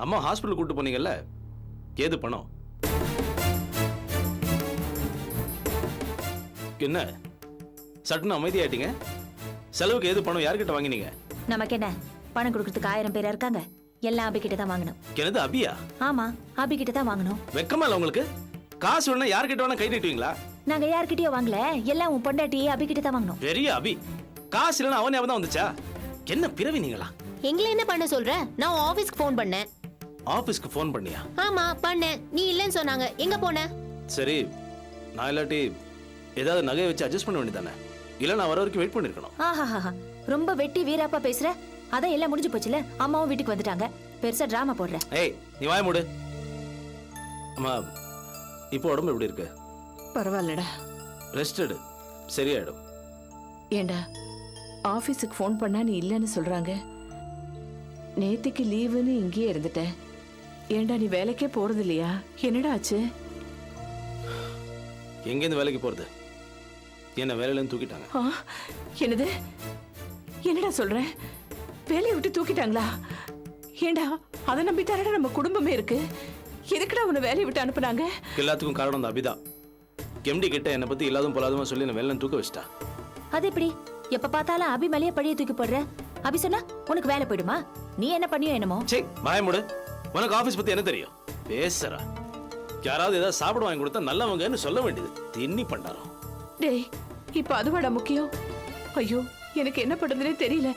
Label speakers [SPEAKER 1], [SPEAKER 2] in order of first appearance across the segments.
[SPEAKER 1] அம்மா ஹாஸ்பிட்டல் கூட்டு போனீங்கல்ல, ஏது பணம்? என்ன சட்டுன்னு அமைதியாயிட்டீங்க? செலவுக்கு ஏது பணம் யார்கிட்ட வாங்கினீங்க?
[SPEAKER 2] நமக்கு என்ன, பணம் கொடுக்கறதுக்கு 1000 பேர் இருக்காங்க. எல்லாம் அபி கிட்ட தான் வாங்கணும்.
[SPEAKER 1] என்னது அபியா?
[SPEAKER 2] ஆமா, அபி கிட்ட தான் வாங்கணும்.
[SPEAKER 1] வெக்கமா இல்ல உங்களுக்கு? காசு வேணா யார்கிட்ட வேணா கை நீட்டுவீங்களா?
[SPEAKER 2] நாங்க யார்கிட்டயோ வாங்கல, எல்லாம் உன் பொண்டாட்டி அபி கிட்ட தான் வாங்கணும்.
[SPEAKER 1] பெரிய அபி, காசு இல்லைன்னா அவனே தான் வந்துச்சா? என்ன பிறவி நீங்களா?
[SPEAKER 3] எங்களை என்ன பண்ண சொல்ற? நான் ஆபீஸ்க்கு ஃபோன் பண்ணேன்.
[SPEAKER 1] ஆபீஸ்க்கு ஃபோன் பண்ணியா?
[SPEAKER 3] ஆமா பண்ணேன். நீ இல்லன்னு சொன்னாங்க. எங்க போன?
[SPEAKER 1] சரி, நான் இல்லாட்டி ஏதாவது நகையை வச்சு அட்ஜஸ்ட் பண்ண வேண்டியதானே? இல்ல நான் வர வரைக்கும் வெயிட் பண்ணிருக்கணும்.
[SPEAKER 2] ஆஹாஹா, ரொம்ப வெட்டி வீராப்பா பேசுற. அதான் எல்லாம் முடிஞ்சு போச்சுல, அம்மாவும் வீட்டுக்கு வந்துட்டாங்க. பெருசா டிராமா போடுற.
[SPEAKER 1] ஏய், நீ வாய மூடு. அம்மா, இப்போ உடம்பு எப்படி இருக்கு?
[SPEAKER 4] பரவாயில்லடா.
[SPEAKER 1] ரெஸ்ட் எடு, சரியாயிடும்.
[SPEAKER 4] ஏண்டா ஆபீஸுக்கு ஃபோன் பண்ணா நீ இல்லைன்னு சொல்றாங்க. நேத்திக்கு லீவுன்னு இங்கேயே இருந்துட்ட. ஏண்டா நீ வேலைக்கே போறது இல்லையா? என்னடா ஆச்சு?
[SPEAKER 1] எங்கேருந்து வேலைக்கு போறது? என்ன வேலையில இருந்து தூக்கிட்டாங்க.
[SPEAKER 4] என்னது? என்னடா சொல்ற? வேலையை விட்டு தூக்கிட்டாங்களா? ஏண்டா அதை நம்பித்தாரடா நம்ம குடும்பமே இருக்கு. எதுக்குடா உன்னை வேலையை விட்டு அனுப்புனாங்க?
[SPEAKER 1] எல்லாத்துக்கும் காரணம் அந்த அபிதான். எம்டி கிட்ட என்னை பத்தி இல்லாதும் போலாதுமா சொல்லி என்ன வேலை தூக்க வச்சிட்டா.
[SPEAKER 2] அது எப்படி? எப்ப பார்த்தாலும் அபி மேலேயே பழிய தூக்கி போடுற. அபி சொன்னா உனக்கு வேலை போயிடுமா? நீ என்ன பண்ணியோ என்னமோ.
[SPEAKER 1] சே, வாய மூடு. உனக்கு ஆபீஸ் பத்தி என்ன தெரியும்? பேசுறா. யாராவது ஏதாவது சாப்பிட வாங்கி கொடுத்தா நல்லவங்கன்னு சொல்ல வேண்டியது. தின்னி பண்டாரம்.
[SPEAKER 4] டேய், இப்ப அதுவாடா முக்கியம்? ஐயோ, எனக்கு என்ன பண்றதுனே தெரியல.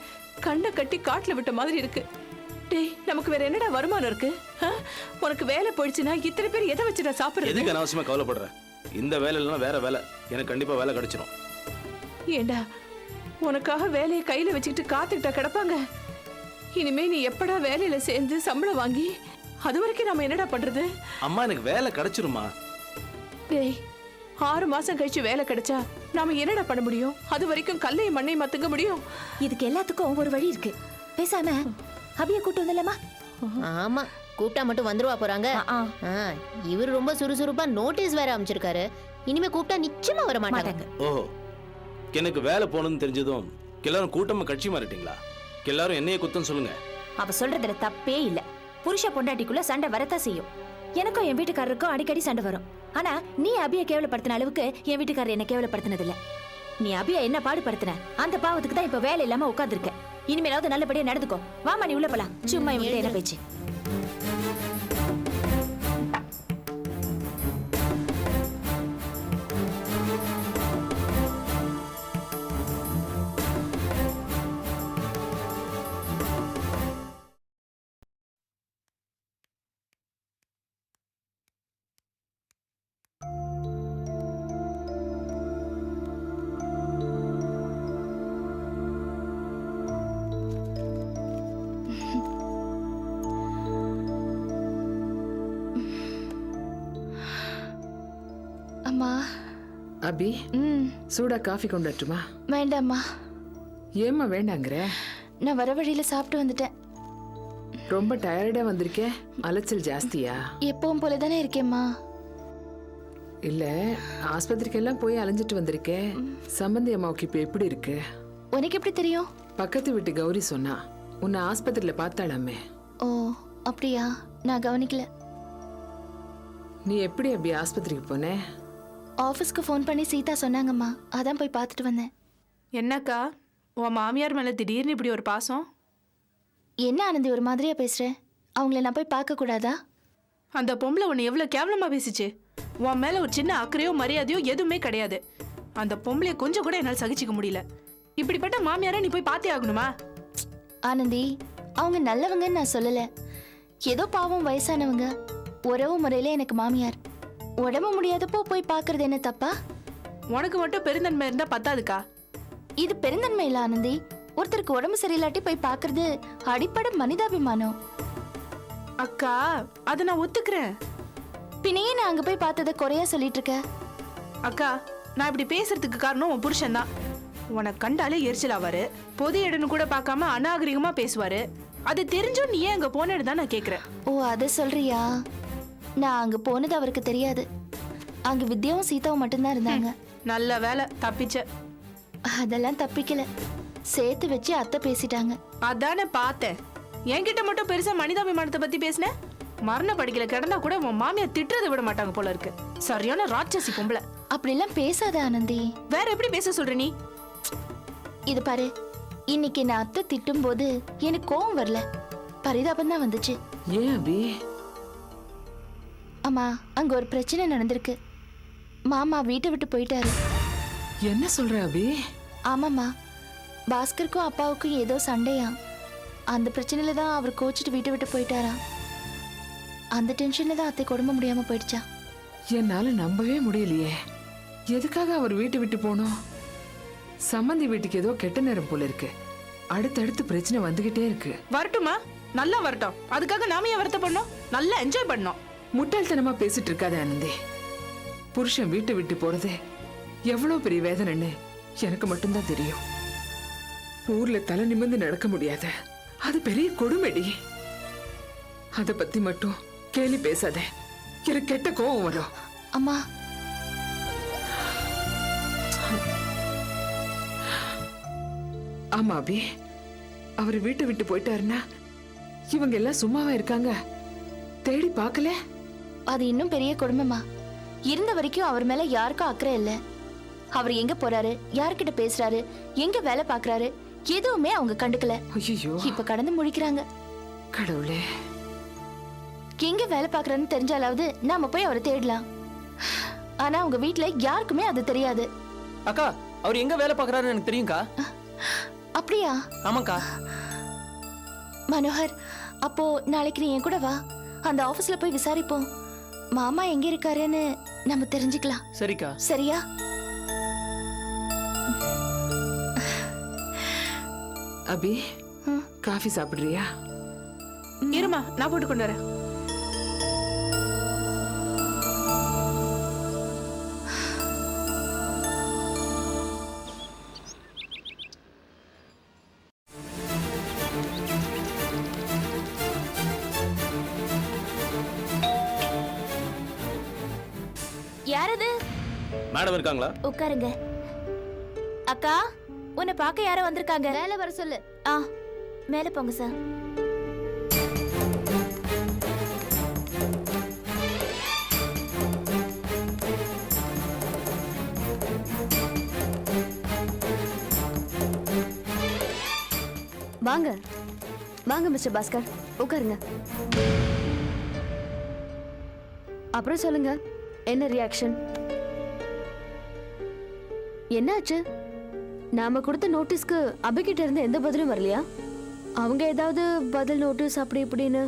[SPEAKER 4] கண்ணை கட்டி காட்டுல விட்ட மாதிரி இருக்கு. டேய், நமக்கு வேற என்னடா வருமானம் இருக்கு? உனக்கு வேலை போயிடுச்சுன்னா இத்தனை பேர் எதை வச்சுடா சாப்பிடுறது?
[SPEAKER 1] எதுக்கு அனாவசியமா கவலைப்படுற? இந்த வேலை இல்லைன்னா வேற வேலை. எனக்கு கண்டிப்பா வேலை கிடைச்சிடும்.
[SPEAKER 4] ஏண்டா உனக்காக வேலையை கையில வச்சுக்கிட்டு காத்துக்கிட்டா கிடப்பாங்க? இனிமே நீ எப்படா வேலையில சேர்ந்து சம்பளம் வாங்கி அது வரைக்கும் நாம என்னடா பண்றது?
[SPEAKER 1] அம்மா, எனக்கு வேலை கிடைச்சிருமா?
[SPEAKER 4] டேய், 6 மாசம் கழிச்சு வேலை கிடைச்சா நாம என்னடா பண்ண முடியும்? அது வரைக்கும் கல்லையும் மண்ணையும் மத்துங்க முடியும்?
[SPEAKER 2] இதுக்கு எல்லாத்துக்கும் ஒரு வழி இருக்கு. பேசாம அபிய கூட்டு வந்துடலாமா?
[SPEAKER 3] ஆமா, கூப்பிட்டா மட்டும் வந்துருவா போறாங்க. இவர் ரொம்ப சுறுசுறுப்பா நோட்டீஸ் வேற அமைச்சிருக்காரு. இனிமே கூப்பிட்டா நிச்சயமா வர மாட்டாங்க.
[SPEAKER 1] ஓஹோ, எனக்கு வேலை போகணும்னு தெரிஞ்சதும் எல்லாரும் கூட்டமா கட்சி மாறிட்டீங்களா? எல்லாரும் என்னையே குத்தம் சொல்லுங்க.
[SPEAKER 2] அவ சொல்றதுல தப்பே இல்ல. புருஷ பொண்டாட்டிக்குள்ள சண்டை வரத்தான் செய்யும். எனக்கும் என் வீட்டுக்காரருக்கும் அடிக்கடி சண்டை வரும். ஆனா நீ அபிய கேவலப்படுத்தின அளவுக்கு என் வீட்டுக்காரர் என்ன கேவலப்படுத்தினது இல்ல. நீ அபிய என்ன பாடுபடுத்தின அந்த பாவத்துக்கு தான் இப்ப வேலை இல்லாம உட்கார்ந்துருக்க. இனிமேலாவது நல்லபடியா நடந்துக்கோ. வாமா, நீ உள்ள போலாம். சும்மா இவங்க என்ன பேச்சு?
[SPEAKER 5] அம்மா.
[SPEAKER 4] அபி, சூடா காஃபி கொண்டு வரட்டுமா?
[SPEAKER 5] வேண்டாம்மா.
[SPEAKER 4] ஏம்மா வேண்டாங்கிற?
[SPEAKER 5] நான் வர வழியில சாப்பிட்டு வந்துட்டேன்.
[SPEAKER 4] ரொம்ப டயர்டா வந்திருக்கே. அலைச்சல் ஜாஸ்தியா?
[SPEAKER 5] எப்பவும் போலதானே இருக்கேம்மா.
[SPEAKER 4] இல்ல, ஆஸ்பத்திரிக்கெல்லாம் போய் அலைஞ்சிட்டு வந்திருக்கே. சம்பந்தி அம்மாவுக்கு இப்ப எப்படி இருக்கு?
[SPEAKER 5] உனக்கு எப்படி தெரியும்?
[SPEAKER 4] பக்கத்து வீட்டு கௌரி சொன்னா. உன்னை ஆஸ்பத்திரியில பார்த்தாளாமே.
[SPEAKER 5] ஓ, அப்படியா? நான் கவனிக்கல.
[SPEAKER 4] நீ எப்படி அபி ஆஸ்பத்திரிக்கு போன?
[SPEAKER 5] ஆஃபீஸ்க்கு ஃபோன் பண்ணி சீதா சொன்னாங்கம்மா. அதான் போய் பார்த்துட்டு வந்தேன்.
[SPEAKER 6] என்னக்கா, உன் மாமியார் மேல திடீர்னு இப்படி ஒரு பாசம்?
[SPEAKER 5] என்ன ஆனந்தி ஒரு மாதிரியா பேசுற? அவங்கள நான் போய் பார்க்க கூடாதா?
[SPEAKER 6] அந்த பொம்பளை உன்னை எவ்வளவு கேவலமா பேசிச்சு. உன் மேல ஒரு சின்ன அக்கறையோ மரியாதையோ எதுவுமே கிடையாது. அந்த பொம்பளைய கொஞ்சம் கூட என்னால் சகிச்சுக்க முடியல. இப்படிப்பட்ட மாமியாரை நீ போய் பார்த்தே ஆகணுமா?
[SPEAKER 5] ஆனந்தி, அவங்க நல்லவங்கன்னு நான் சொல்லல. ஏதோ பாவம் வயசானவங்க. உறவு முறையில எனக்கு மாமியார். உடம்பு முடியாதப்போ போய் பார்க்கறது என்ன தப்பா?
[SPEAKER 6] உனக்கு மட்டும் பெருந்தன்மை இருந்தா பத்தாதுக்கா.
[SPEAKER 5] இது பெருந்தன்மை இல்ல ஆனந்தி. ஒருத்தருக்கு உடம்பு சரியில்லாட்டி போய் பார்க்கறது அடிப்படை மனிதாபிமானம்.
[SPEAKER 6] அக்கா, அதை நான் ஒத்துக்கிறேன்.
[SPEAKER 5] பின்னையே நான் அங்க போய் பார்த்ததை குறையா சொல்லிட்டு இருக்க?
[SPEAKER 6] அக்கா, நான் இப்படி பேசுறதுக்கு காரணம் உன் புருஷன் தான். உனக்கு கண்டாலே எரிச்சல் ஆவாரு. பொது இடன்னு கூட பார்க்காம அநாகரிகமா பேசுவாரு. அது தெரிஞ்சும் நீ ஏன் அங்க போனேன்னு தான் நான் கேக்குறேன்.
[SPEAKER 5] ஓ, அதை சொல்றியா? நான் அங்க போனது அவருக்கு தெரியாது. அங்க வித்யாவும் சீதாவும் மட்டும்தான் இருந்தாங்க.
[SPEAKER 6] நல்ல வேலை தப்பிச்ச.
[SPEAKER 5] அதெல்லாம் தப்பிக்கல. சேர்த்து வச்சு அத்தை பேசிட்டாங்க.
[SPEAKER 6] அதானே பார்த்தேன். என்கிட்ட மட்டும் பெருசா மனிதாபிமானத்தை பத்தி பேசின மரண படிக்கல கிடந்தா கூட உன் மாமியார் திட்டுறதை விட மாட்டாங்க போல இருக்கு. சரியான ராட்சசி பொம்பளை.
[SPEAKER 5] அப்படிலாம் பேசாத ஆனந்தி.
[SPEAKER 6] வேற எப்படி பேச சொல்ற நீ?
[SPEAKER 5] இது பாரு, இன்னைக்கு நான் அத்தை திட்டும் போது எனக்கு கோவம் வரல, பரிதாபம் தான் வந்துச்சு.
[SPEAKER 4] ஏன் அபி?
[SPEAKER 5] அம்மா, அங்க ஒரு பிரச்சனை நடந்திருக்கு. மாமா வீட்டை விட்டு போயிட்டாரு.
[SPEAKER 4] என்ன சொல்ற அபி?
[SPEAKER 5] ஆமாம்மா, பாஸ்கருக்கும் அப்பாவுக்கும் ஏதோ சண்டையா. அந்த பிரச்சனையில தான் அவர் கோச்சிட்டு வீட்டை விட்டு போயிட்டாரா. அந்த டென்ஷன்ல தான் அத்தை குடும்ப முடியாம போயிடுச்சா.
[SPEAKER 7] என்னால நம்பவே முடியலையே. எதுக்காக அவர் வீட்டை விட்டு போனோம்? சம்மந்தி வீட்டுக்கு ஏதோ கெட்ட நேரம் போல இருக்கு. அடுத்தடுத்து பிரச்சனை வந்துகிட்டே இருக்கு.
[SPEAKER 6] வரட்டுமா? நல்லா வரட்டும். அதுக்காக நாம ஏன் வருத்தப்படணும்? நல்லா என்ஜாய் பண்ணோம்.
[SPEAKER 7] முட்டாள்தனமா பேசிட்டு இருக்காத ஆனந்தி. புருஷன் வீட்டை விட்டு போறதே எவ்வளவு பெரிய வேதனைன்னு எனக்கு மட்டும்தான் தெரியும். ஊர்ல தலை நிமிர்ந்து நடக்க முடியாத அது பெரிய கொடுமைடி. அத பத்தி மட்டும் கேலி பேசாத, எனக்கு கெட்ட கோவம் வரும்.
[SPEAKER 5] அம்மா,
[SPEAKER 7] ஆமா அபி, அவர் வீட்டை விட்டு போயிட்டாருன்னா இவங்க எல்லாம் சும்மாவா இருக்காங்க? தேடி பார்க்கல?
[SPEAKER 5] அது இன்னும் பெரிய கொடுமைமா. இருந்த வரைக்கும் அவர் மேல யாருக்கும் அக்கறை இல்ல. அவர் எங்க போறாரு, யார்கிட்ட பேசுறாரு, எங்க வேலை பாக்குறாரு, எதுவுமே அவங்க கண்டுக்கல.
[SPEAKER 7] ஐயோ,
[SPEAKER 5] இப்ப கடந்து முழிக்கிறாங்க.
[SPEAKER 7] கடவுளே.
[SPEAKER 5] எங்க வேலை பாக்குறாருன்னு தெரிஞ்சாலாவது நாம போய் அவரை தேடலாம். ஆனா அவங்க வீட்ல யாருக்குமே அது தெரியாது.
[SPEAKER 8] அக்கா, அவர் எங்க வேலை பார்க்கறாருன்னு எனக்கு தெரியும்க்கா.
[SPEAKER 5] அப்படியா?
[SPEAKER 8] ஆமாக்கா.
[SPEAKER 5] மனோகர், அப்போ நாளைக்கு நீ என் கூட வா, அந்த ஆபீஸ்ல போய் விசாரிப்போம். மாமா எங்க இருக்காருன்னு நம்ம தெரிஞ்சுக்கலாம்.
[SPEAKER 8] சரிக்கா.
[SPEAKER 5] சரியா?
[SPEAKER 7] அபி, காஃபி சாப்பிடுறியா?
[SPEAKER 6] இருமா, நான் போட்டு கொண்டு வரேன்.
[SPEAKER 2] யாரது?
[SPEAKER 1] மேடம் இருக்காங்களா?
[SPEAKER 2] உட்காருங்க. அக்கா, உன்னை பார்க்க யாரோ வந்திருக்காங்க.
[SPEAKER 3] வேலை வர சொல்லு.
[SPEAKER 2] ஆ, மேல போங்க சார்.
[SPEAKER 9] வாங்க வாங்க மிஸ்டர் பாஸ்கர், உட்காருங்க. அப்புறம் சொல்லுங்க, என்ன ரியாக்ஷன்? என்னாச்சு? நாம கொடுத்த நோட்டீஸ்க்கு அபிகிட்ட இருந்து எந்த பதிலும் வரலையா? அவங்க ஏதாவது பதில் நோட்டீஸ் அப்படி இப்படின்னு?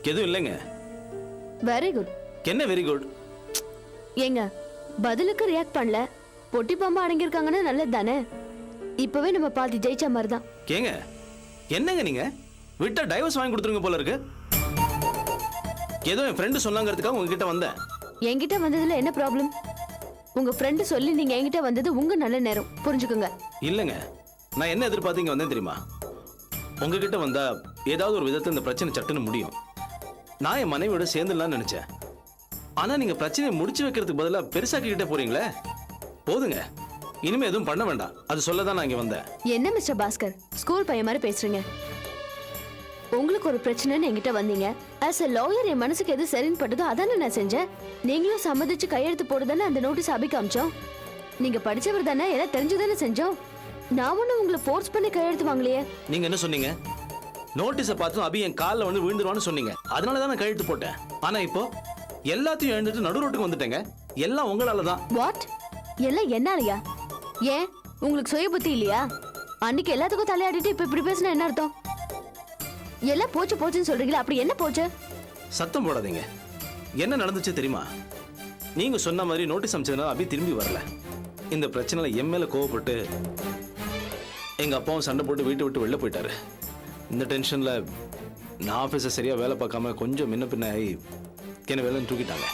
[SPEAKER 1] எதுவும் இல்லைங்க.
[SPEAKER 9] Very good.
[SPEAKER 1] என்ன வெரி குட்?
[SPEAKER 9] ஏங்க, பதிலுக்கு ரியாக்ட் பண்ணல, பொட்டி பாம்பா அடங்கியிருக்காங்கன்னா நல்லது தானே. இப்பவே நம்ம பாதி ஜெயிச்ச மாதிரி தான்.
[SPEAKER 1] ஏங்க, என்னங்க நீங்க விட்டா டைவர்ஸ் வாங்கி கொடுத்துருங்க போல இருக்கு. ஏதோ என் ஃப்ரெண்டு சொன்னாங்கிறதுக்காக உங்ககிட்ட வந்தேன்.
[SPEAKER 9] என்கிட்ட வந்ததுல என்ன ப்ராப்ளம்? உங்க ஃப்ரெண்டு சொல்லி நீங்க என்கிட்ட வந்தது உங்க நல்ல நேரம், புரிஞ்சுக்குங்க.
[SPEAKER 1] இல்லைங்க, நான் என்ன எதிர்பார்த்தீங்க வந்தேன் தெரியுமா? உங்ககிட்ட வந்தா ஏதாவது ஒரு விதத்தில் இந்த பிரச்சனை சட்டுன்னு முடியும். நான் என் மனைவியோட சேர்ந்துடலாம்னு நினைச்சேன். ஆனா நீங்க பிரச்சனையை முடிச்சு வைக்கிறதுக்கு பதிலாக பெருசாக்கிக்கிட்டே போறீங்களே. போதுங்க, இனிமே எதுவும் பண்ண வேண்டாம். அது சொல்லதான் நான் இங்க வந்தேன்.
[SPEAKER 9] என்ன மிஸ்டர் பாஸ்கர், ஸ்கூல் பையன் மாதிரி பேசுறீங்க? உங்களுக்கு ஒரு பிரச்சனைன்னு என்கிட்ட வந்தீங்க. ஆஸ் எ லாயர் என் மனசுக்கு எது சரின்னு பட்டதோ அதானே நான் செஞ்சேன். நீங்களும் சம்மதிச்சு கையெழுத்து போடுதானே அந்த நோட்டீஸ் அபி காமிச்சோம். நீங்க படிச்சவர் தானே, எல்லாம் தெரிஞ்சுதானே செஞ்சோம். நான் ஒன்னும் உங்களை ஃபோர்ஸ் பண்ணி கையெழுத்து வாங்கலையே.
[SPEAKER 1] நீங்க என்ன சொன்னீங்க? நோட்டீஸை பார்த்தும் அபி என் காலில் வந்து விழுந்துருவான்னு சொன்னீங்க. அதனால தான் நான் கையெழுத்து போட்டேன். ஆனா இப்போ எல்லாத்தையும் எழுந்துட்டு நடு ரோட்டுக்கு வந்துட்டேங்க. எல்லாம் உங்களால தான்.
[SPEAKER 9] வாட்? எல்லாம் என்னாலயா? ஏன் உங்களுக்கு சுய புத்தி இல்லையா? அன்னைக்கு எல்லாத்துக்கும் தலையாடிட்டு இப்ப இப்படி பேசினா என்ன அர்த்தம்? எல்லாம் போச்சு போச்சுன்னு சொல்றீங்களா? அப்படி என்ன போச்சு?
[SPEAKER 1] சத்தம் போடாதீங்க. என்ன நடந்துச்சு தெரியுமா? நீங்க சொன்ன மாதிரி நோட்டீஸ் அனுப்பிச்சதுனால அபி திரும்பி வரல. இந்த பிரச்சனைல என் மேல கோவப்பட்டு எங்க அப்பாவும் சண்டை போட்டு வீட்டை விட்டு வெளில போயிட்டாரு. இந்த டென்ஷன்ல நான் ஆஃபீஸை சரியா வேலை பார்க்காம கொஞ்சம் முன்ன பின்ன ஆகி என்னை வேலை தூக்கிட்டாங்க.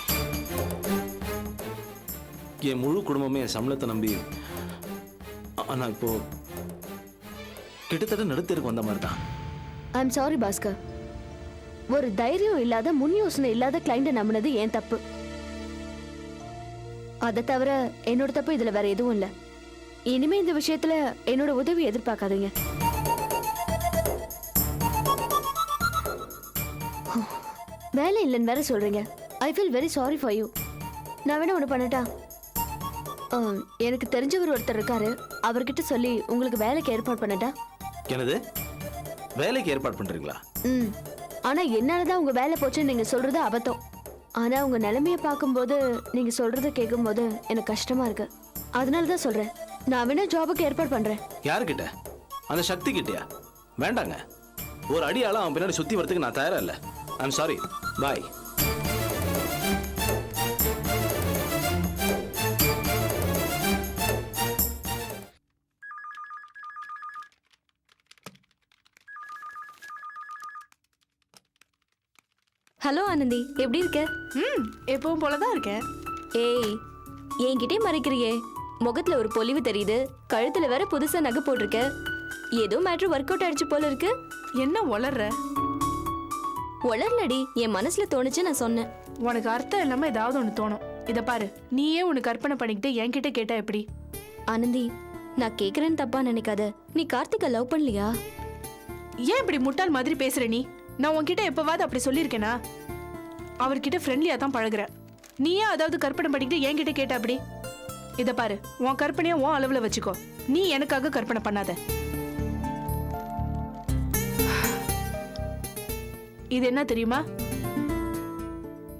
[SPEAKER 1] என் முழு குடும்பமே என் சம்பளத்தை நம்பி, ஆனா இப்போ கிட்டத்தட்ட நடுத்தருக்கு வந்த மாதிரி தான்.
[SPEAKER 9] I'm sorry Bhaskar. ஒரு தைரியம் இல்லாத, முன் யோசனை இல்லாத கிளைண்ட நம்பினது ஏன் தப்பு. அதை தவிர என்னோட தப்பு இதுல வேற எதுவும் இல்ல. இனிமே இந்த விஷயத்துல என்னோட உதவி எதிர்பார்க்காதீங்க. வேலை இல்லைன்னு வேற சொல்றீங்க. I feel very sorry for you. நான் வேணா ஒன்று பண்ணட்டா? எனக்கு தெரிஞ்சவர் ஒருத்தர் இருக்காரு, அவர்கிட்ட சொல்லி உங்களுக்கு வேலைக்கு ஏற்பாடு பண்ணட்டா?
[SPEAKER 1] எனது வேலைக்கு ஏற்பாடு பண்றீங்களா?
[SPEAKER 9] ம். ஆனா என்னாலதான் உங்க வேலை போச்சுன்னு நீங்க சொல்றது அபத்தம். ஆனா உங்க நிலைமைய பார்க்கும்போது நீங்க சொல்றத கேட்கும்போது எனக்கு கஷ்டமா இருக்கு. அதனால தான் சொல்றேன், நான் வேணா ஜாபுக்கு ஏற்பாடு பண்றேன்.
[SPEAKER 1] யாருக்கிட்ட? அந்த சக்தி கிட்டயா? வேண்டாங்க, ஒரு அடியால அவன் பின்னாடி சுத்தி வரதுக்கு நான் தயாரா இல்ல. I'm sorry, bye.
[SPEAKER 9] Hello Anandhi, எப்படி இருக்க?
[SPEAKER 6] எப்பவும் போலதான் இருக்கேன்.
[SPEAKER 9] ஏய், என்கிட்டே மறைக்கிறியே. முகத்துல ஒரு பொலிவு தெரியுது, கழுத்துல வேற புதுசா நகை போட்டிருக்க. ஏதோ மேட்ரு ஒர்க் அவுட் ஆயிடுச்சு போல இருக்கு.
[SPEAKER 6] என்ன வளர்ற?
[SPEAKER 9] வளரலடி, என் மனசுல தோணுச்சு, நான் சொன்னேன்.
[SPEAKER 6] உனக்கு அர்த்தம் இல்லாம ஏதாவது ஒண்ணு தோணும். இத பாரு, நீயே உனக்கு கற்பனை பண்ணிக்கிட்டு என்கிட்ட கேட்டா எப்படி?
[SPEAKER 9] ஆனந்தி, நான் கேக்குறேன்னு தப்பா நினைக்காத. நீ கார்த்திகை லவ் பண்ணலையா?
[SPEAKER 6] ஏன் இப்படி முட்டாள் மாதிரி பேசுற நீ? நான் உன்கிட்ட எப்பவாவது அப்படி சொல்லியிருக்கேனா? அவர்கிட்ட ஃப்ரெண்ட்லியா தான் பழகுற. நீயே அதாவது கற்பனை பண்ணிக்கிட்டு என்கிட்ட கேட்ட அப்படி? இத பாரு, உன் கற்பனையா உன் அளவுல வச்சுக்கோ. நீ எனக்காக கற்பனை பண்ணாத. இது என்ன தெரியுமா?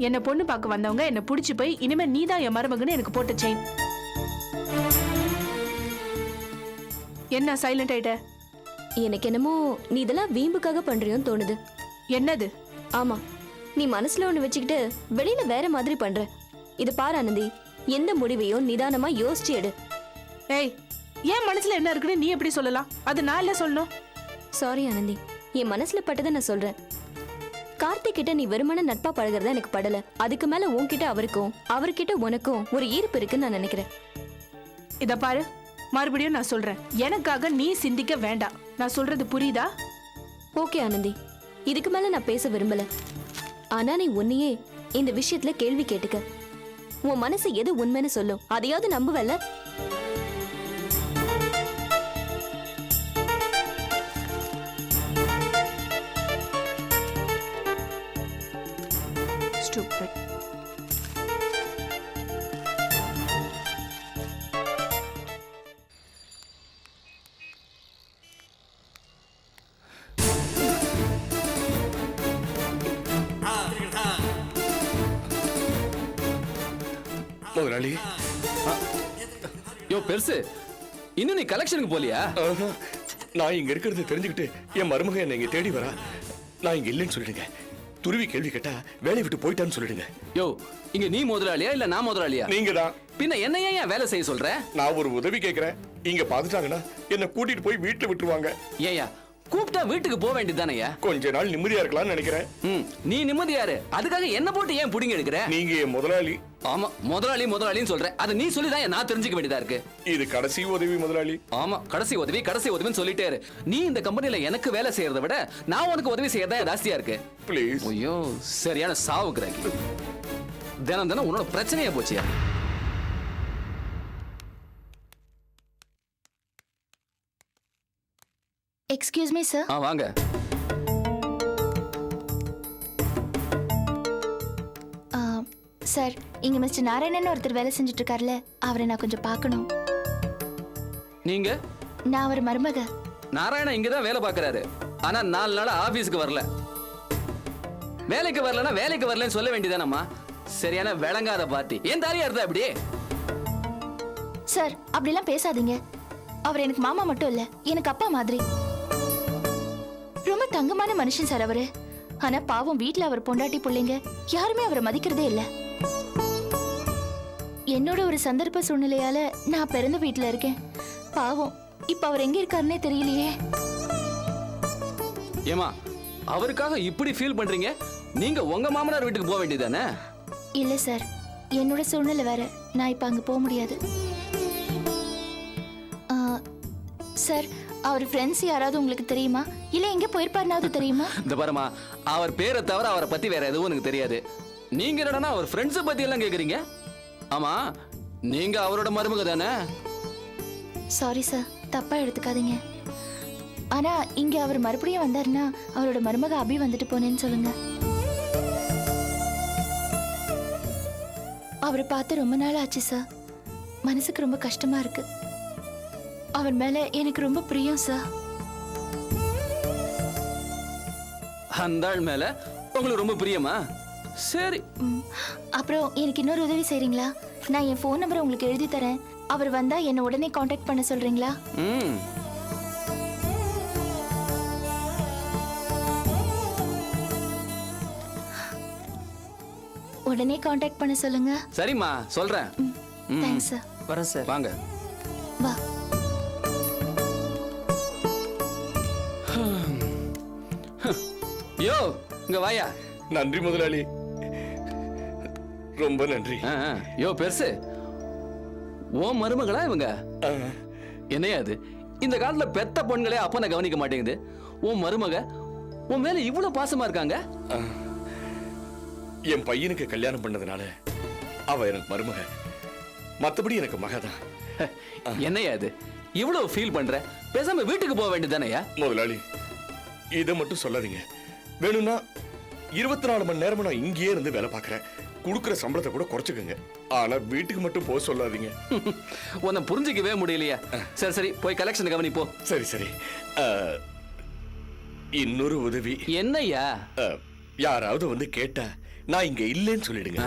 [SPEAKER 6] என்ன பொண்ணு பார்க்க வந்தவங்க என்ன புடிச்சு போய் இனிமே நீதான் என் மருமகன்னு எனக்கு போட்ட செயின். என்ன சைலண்ட் ஆயிட்ட?
[SPEAKER 9] எனக்கு என்னமோ நீ இதெல்லாம் வீம்புக்காக பண்றியோன்னு தோணுது.
[SPEAKER 6] என்னது?
[SPEAKER 9] ஆமா, நீ மனசுல ஒண்ணு வச்சுக்கிட்டு வெளியில வேற மாதிரி பண்ற. இது பாரு ஆனந்தி, எந்த முடிவையும் நிதானமா யோசிச்சு எடு.
[SPEAKER 6] ஏய், என் மனசுல என்ன இருக்குன்னு நீ எப்படி சொல்லலாம்? அது நான் இல்ல சொல்லணும்.
[SPEAKER 9] சாரி ஆனந்தி, என் மனசுல பட்டதை நான் சொல்றேன். கார்த்திக் கிட்ட நீ வெறுமன நட்பா பழகுறதா எனக்கு படல. அதுக்கு மேல உன்கிட்ட அவருக்கும் அவர்கிட்ட உனக்கும் ஒரு ஈர்ப்பு இருக்குன்னு நான் நினைக்கிறேன்.
[SPEAKER 6] இத பாரு, மறுபடியும் நான் சொல்றேன், எனக்காக நீ சிந்திக்க வேண்டாம். நான் சொல்றது புரியுதா?
[SPEAKER 9] ஓகே ஆனந்தி, இதுக்கு மேல நான் பேச விரும்பல. ஆனா நீ உன்னையே இந்த விஷயத்துல கேள்வி கேட்டுக்க. உன் மனசு எது உண்மைன்னு சொல்லும், அதையாவது நம்புவல்ல?
[SPEAKER 6] Stupid.
[SPEAKER 10] முதலாளி,
[SPEAKER 8] யோ பெருசு, இன்னும் நீ கலெக்ஷனுக்கு போலியா?
[SPEAKER 10] நான் இங்க இருக்கிறது தெரிஞ்சுக்கிட்டு என் மருமக என்னை இங்க தேடி வரா. நான் இங்க இல்லைன்னு சொல்லிடுங்க. துருவி கேள்வி கேட்டா வேலையை விட்டு போயிட்டான்னு சொல்லிடுங்க.
[SPEAKER 8] யோ, இங்க நீ முதலாளியா இல்ல நான் முதலாளியா?
[SPEAKER 10] நீங்க தான்.
[SPEAKER 8] பின்ன என்ன ஏன் வேலை செய்ய சொல்ற?
[SPEAKER 10] நான் ஒரு உதவி கேட்கிறேன். இங்க பாத்துட்டாங்கன்னா என்ன கூட்டிட்டு போய் வீட்டுல விட்டுருவாங்க.
[SPEAKER 8] ஏயா, கூப்பிட்டா வீட்டுக்கு போக வேண்டியதானயா?
[SPEAKER 10] கொஞ்ச நாள் நிம்மதியா இருக்கலாம்னு நினைக்கிறேன்.
[SPEAKER 8] நீ நிம்மதியாரு, அதுக்காக என்ன போட்டு ஏன் புடிங்க எடுக்கிற?
[SPEAKER 10] நீங்க என் முதலாளி.
[SPEAKER 8] ஆமா, முதலாளின்னு சொல்ற. அதை நீ சொல்லிதான் நான் தெரிஞ்சுக்க வேண்டியதா இருக்கு.
[SPEAKER 10] இது கடைசி உதவி முதலாளி.
[SPEAKER 8] ஆமா, கடைசி உதவின்னு சொல்லிட்டே இரு. நீ இந்த கம்பெனில எனக்கு வேலை செய்யறதை விட நான் உனக்கு உதவி செய்யறதா ஜாஸ்தியா இருக்கு.
[SPEAKER 10] ப்ளீஸ்.
[SPEAKER 8] ஐயோ, சரியான சாவுக்குறாக்கி. தினம் தினம் உன்னோட பிரச்சனையா போச்சியா?
[SPEAKER 5] Excuse me sir.
[SPEAKER 8] வாங்க.
[SPEAKER 5] சார், இங்க மிஸ்டர் நாராயணன் ஒருத்தர் வேலை செஞ்சுட்டு இருக்காருல்ல, அவரை நான் கொஞ்சம் பார்க்கணும்.
[SPEAKER 8] நீங்க?
[SPEAKER 5] நான் அவர் மருமக.
[SPEAKER 8] நாராயணன் இங்கதான் வேலை பார்க்கறாரு. ஆனா 4 நாள் ஆபீஸ்க்கு வரல. வேலைக்கு வரலன்னு சொல்ல வேண்டியதானம்மா? சரியான விளங்காத பார்ட்டி. ஏன் தாரியா இருந்தா அப்படி?
[SPEAKER 5] சார், அப்படிலாம் பேசாதீங்க. அவர் எனக்கு மாமா மட்டும் இல்ல, எனக்கு அப்பா மாதிரி. ரொம்ப தங்கமான மனுஷன் சார் அவரு. ஆனா பாவம், வீட்டுல அவர் பொண்டாட்டி பிள்ளைங்க யாருமே அவரை மதிக்கிறதே இல்ல. என்னோட ஒரு சந்தர்ப்ப சூழ்நிலையால நான் பிறந்த வீட்டுல இருக்கேன். பாவம், இப்ப அவர் எங்க இருக்காருன்னே தெரியலையே.
[SPEAKER 8] ஏமா, அவருக்காக இப்படி ஃபீல் பண்றீங்க? நீங்க உங்க மாமனார் வீட்டுக்கு போக வேண்டியதானே?
[SPEAKER 5] இல்ல சார், என்னோட சூழ்நிலை வேற. நான் இப்ப அங்க போக முடியாது. சார், அவர் ஃப்ரெண்ட்ஸ் யாராவது உங்களுக்கு தெரியுமா? இல்ல எங்க போயிருப்பாருனாவது தெரியுமா?
[SPEAKER 8] இந்த பாருமா, அவர் பேரை தவிர அவரை பத்தி வேற எதுவும் எனக்கு தெரியாது. நீங்க என்னடா அவர் ஃப்ரெண்ட்ஸை பத்தி எல்லாம் கேக்குறீங்க? ஆமா, நீங்க அவரோட மருமக தானே?
[SPEAKER 5] சாரி சார், தப்பா எடுத்துக்காதீங்க. ஆனா இங்க அவர் மறுபடியும் வந்தாருன்னா அவரோட மருமக அபி வந்துட்டு போனேன்னு சொல்லுங்க. அவரை பார்த்து ரொம்ப நாள் ஆச்சு சார். மனசுக்கு ரொம்ப கஷ்டமா இருக்கு. அவர் மேல எனக்கு ரொம்ப பிரியம் சார்.
[SPEAKER 8] அந்த ஆள் மேல உங்களுக்கு ரொம்ப பிரியமா? சரி.
[SPEAKER 5] அப்புறம் எனக்கு இன்னொரு உதவி செய்றீங்களா? நான் என் ஃபோன் நம்பரை உங்களுக்கு எழுதி தரேன். அவர் வந்தா என்ன உடனே காண்டாக்ட் பண்ண சொல்றீங்களா?
[SPEAKER 8] ம்.
[SPEAKER 5] உடனே காண்டாக்ட் பண்ண சொல்லுங்க.
[SPEAKER 8] சரிம்மா சொல்றேன்.
[SPEAKER 5] Thanks sir.
[SPEAKER 1] வரேன் சார்.
[SPEAKER 8] வாங்க.
[SPEAKER 5] வா.
[SPEAKER 8] யோ இங்க வாயா.
[SPEAKER 10] நன்றி முதலாளி, ரொம்ப நன்றி.
[SPEAKER 8] யோ பெருசு, ஓ மருமகளா இவங்க?
[SPEAKER 10] ஆ,
[SPEAKER 8] என்னையா அது, இந்த காலத்துல பெத்த பொண்களே அப்பனை கவனிக்க மாட்டேங்குது. உன் மருமக உன் மேல இவ்வளவு பாசமா இருக்காங்க?
[SPEAKER 10] என் பையனுக்கு கல்யாணம் பண்ணதுனால அவ எனக்கு மருமக, மத்தபடி எனக்கு மகதான்.
[SPEAKER 8] என்னையா அது, இவ்வளவு ஃபீல் பண்ற? பேசாம வீட்டுக்கு போக வேண்டியதானயா?
[SPEAKER 10] முதலாளி, இதை மட்டும் சொல்லாதீங்க. வேணும்னா 24 மணி நேரமும் நான் இங்கேயே இருந்து வேலை பார்க்கறேன். கொடுக்குற சம்பளத்தை கூட குறைச்சுக்கோங்க. ஆனா வீட்டுக்கு மட்டும் போக சொல்லாதீங்க.
[SPEAKER 8] உன்னை புரிஞ்சிக்கவே முடியலையா? சரி சரி, போய் கலெக்ஷன் கவனி போ.
[SPEAKER 10] சரி சரி. இன்னொரு உதவி.
[SPEAKER 8] என்னய்யா?
[SPEAKER 10] யாராவது வந்து கேட்டா நான் இங்க இல்லைன்னு சொல்லிடுங்க.